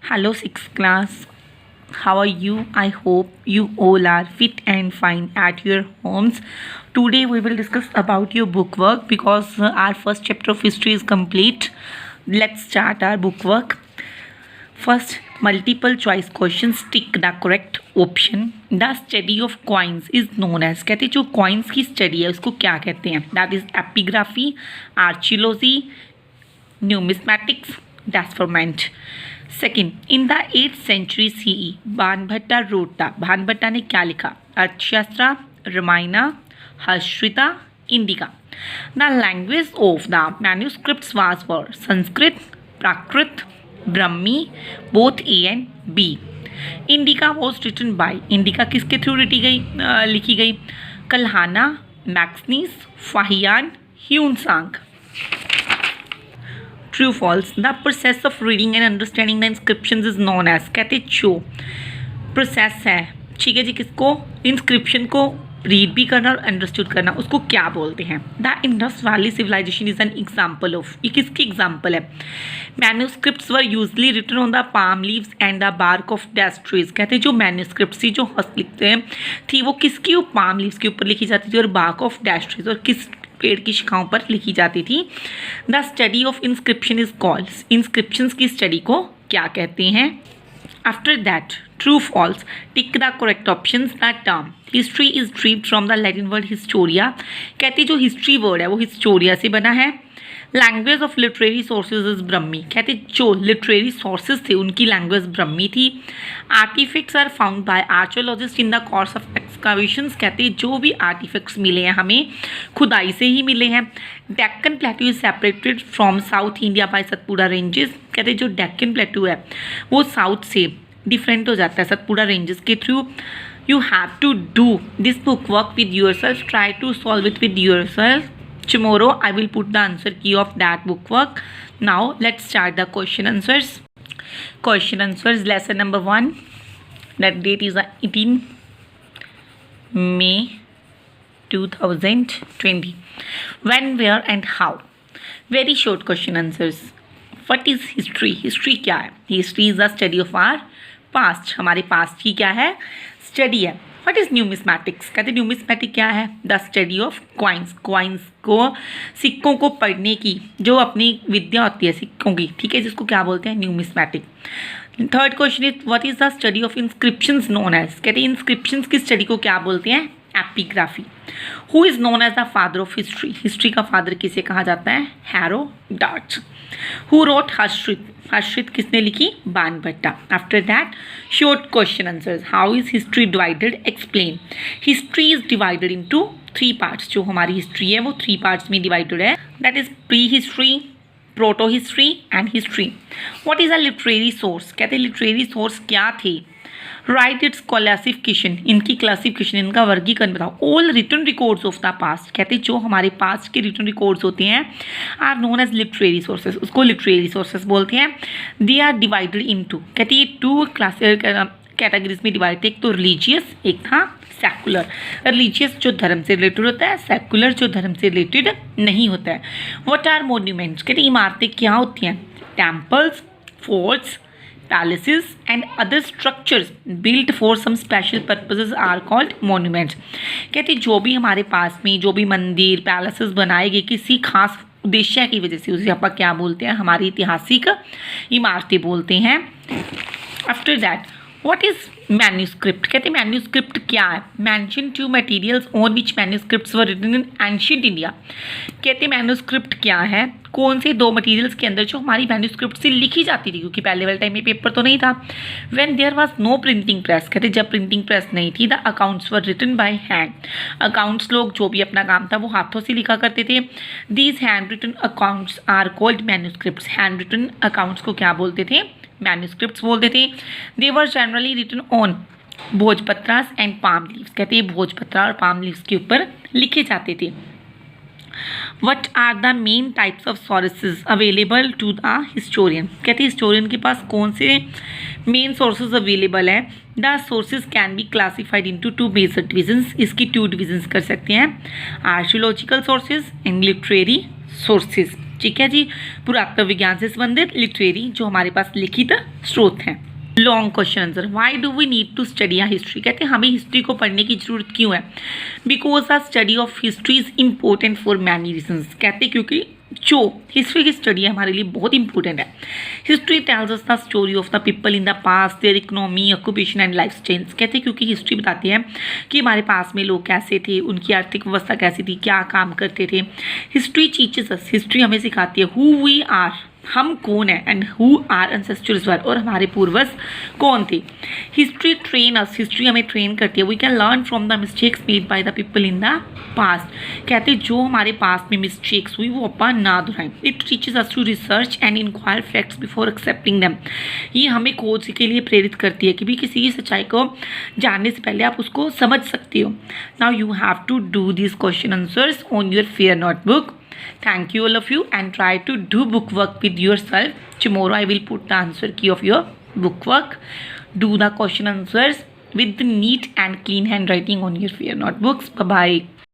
Hello, sixth class. How are you? I hope you all are fit and fine at your homes. Today we will discuss about your book work because our first chapter of history is complete. Let's start our book work. First, multiple choice questions. Tick the correct option. The study of coins is known as. कहते जो coins की study है उसको क्या कहते हैं? That is epigraphy, archaeology, numismatics, deformment. Second, in the 8th century CE Banabhatta wrote था. बाणभट्टा ने क्या लिखा? Arthashastra, Ramayana, Harshita, Indica. The language of the manuscripts was were Sanskrit, Prakrit, Brahmi, both A and B. Indica was written by. Indica किसके थ्रू लिखी गई? Kalhana, Megasthenes, Fahien, Hiuen Tsang. True false. The process of reading and understanding the inscriptions is known as. कहते जो process है, ठीक है जी, किसको? Inscription को रीड भी करना और अंडरस्टूड करना, उसको क्या बोलते हैं? The Indus valley civilization is an example of. ये किसकी एग्जाम्पल है? Manuscripts were usually written on the palm leaves and the bark of death trees. कहते हैं जो मैन्यूस्क्रिप्ट्स थी, जो हस्त लिखते हैं थी, वो किसकी? पाम लीव्स के ऊपर लिखी जाती थी और बार्क ऑफ डेथ ट्रीज, और किस पेड़ की शिखाओं पर लिखी जाती थी. The study of inscription is called. Inscriptions की स्टडी को क्या कहते हैं? After that, true false. Tick the correct options. The term history is derived from the Latin word historia. कहते जो हिस्ट्री वर्ड है वो हिस्टोरिया से बना है. Language of literary sources is Brahmi. कहते जो लिटरेरी सोर्सेज थे उनकी लैंग्वेज ब्रह्मी थी. Artifacts are found by archaeologist in the course of excavations. कहते जो भी आर्टिफैक्ट्स मिले हैं हमें खुदाई से ही मिले हैं. Deccan प्लेटू is separated from south India by Satpura ranges. कहते जो डेक्कन प्लेटू है वो साउथ से डिफरेंट हो जाता है सतपुड़ा रेंजेस के through. You have to do this book work with yourself. Try to solve it with yourself. Tomorrow I will put the answer key of that book work. Now let's start the question answers. Question answers, lesson number 1. That date is 18 May 2020. When, where and how? Very short question answers. What is history? History क्या है? History is the study of our past. हमारे past की क्या है? Study है. What is numismatics? कहते numismatic क्या है? The study of coins. Coins को, सिक्कों को पढ़ने की जो अपनी विद्या होती है सिक्कों की, ठीक है, जिसको क्या बोलते हैं? Numismatic. Third question is what is the study of inscriptions known as. कहते हैं इंस्क्रिप्शंस की स्टडी को क्या बोलते हैं? Epigraphy. Who is known as the father of history. History का फादर किसे कहा जाता है? Herodotus. Who wrote Harshit. Harshit किसने लिखी? Banabhatta. After that short question answers. How is history divided? Explain. History is divided into 3 parts. जो हमारी हिस्ट्री है वो 3 पार्ट्स में डिवाइडेड है. That is prehistory, protohistory and history. What is a literary source. कहते हैं literary source क्या थे? Right its classification. इनकी क्लासिफिकेशन, इनका वर्गीकरण बताओ. All written records of the past. कहते हैं जो हमारे पास्ट के रिटन रिकॉर्ड्स होते हैं are known as literary sources. उसको लिटरेरी सोर्सेज बोलते हैं. They are divided into. कहते हैं 2 क्लास कैटेगरीज में डिवाइड थे. एक तो रिलीजियस, एक था सेकुलर. रिलीजियस जो धर्म से रिलेटेड होता है, सेकुलर जो धर्म से रिलेटेड नहीं होता है. What are monuments. कहते हैं इमारतें क्या होती हैं? Temples, forts, palaces and other structures built for some special purposes are called monuments. कहते जो भी हमारे पास में जो भी मंदिर, पैलेसेस बनाए गए किसी खास उद्देश्य की वजह से, उसे आप क्या बोलते हैं? हमारी ऐतिहासिक इमारतें बोलते हैं. After that what is manuscript. कहते हैं मैन्यूस्क्रिप्ट क्या है? Mention 2 materials on which manuscripts were written in ancient India. कहते हैं मैन्यूस्क्रिप्ट क्या है? कौन से 2 मटेरियल्स के अंदर जो हमारी मैन्यूस्क्रिप्ट से लिखी जाती थी, क्योंकि पहले वाले टाइम में पेपर तो नहीं था. When there was no printing press. कहते जब प्रिंटिंग प्रेस नहीं थी. The accounts were written by hand. Accounts लोग जो भी अपना काम था वो हाथों से लिखा करते थे. These hand written accounts are called manuscripts. Hand written accounts को क्या बोलते थे? मैन्यूस्क्रिप्ट्स बोलते थे. They were generally written on bhojpatras and palm leaves. कहते हैं भोजपत्रा और पाम लीव्स के ऊपर लिखे जाते थे. What are the main types of sources available to the historian. कहते हैं हिस्टोरियन के पास कौन से मेन सोर्सेज अवेलेबल है? The sources can be classified into 2 basic divisions. इसकी 2 डिविजन्स कर सकते हैं. Archaeological sources and literary sources. ठीक है जी। पुरातत्व विज्ञान से संबंधित। लिटरेरी, जो हमारे पास लिखित स्रोत हैं। Long question answer, why do we need to study history, कहते हैं हमें हिस्ट्री को पढ़ने की जरूरत क्यों है। Because the study of history is important for many reasons, कहते हैं क्योंकि जो हिस्ट्री की स्टडी है हमारे लिए बहुत इंपॉर्टेंट है। History tells us the story of the people in the past, there economy, occupation and life styles, कहते हैं क्योंकि हिस्ट्री बताती है कि हमारे पास में लोग कैसे थे, उनकी आर्थिक व्यवस्था कैसी थी, क्या काम करते थे। हिस्ट्री टीचेस अस, हिस्ट्री हमें सिखाती है हु वी आर, हम कौन है, and who are ancestors were, और हमारे पूर्वज कौन थे। हिस्ट्री ट्रेन अस, हिस्ट्री हमें ट्रेन करती है। We can learn from the mistakes made by the people in the past, कहते हैं जो हमारे पास में मिस्टेक्स हुई वो अपन ना दोहराएं। It teaches us to research and inquire facts before accepting them, ये हमें खोज के लिए प्रेरित करती है कि भी किसी की सच्चाई को जानने से पहले आप उसको समझ सकते हो। Now you have to do this question answers on your fair notebook. Thank you all of you, and try to do book work with yourself. Tomorrow I will put the answer key of your book work. Do the question answers with the neat and clean handwriting on your fair notebooks. Bye bye.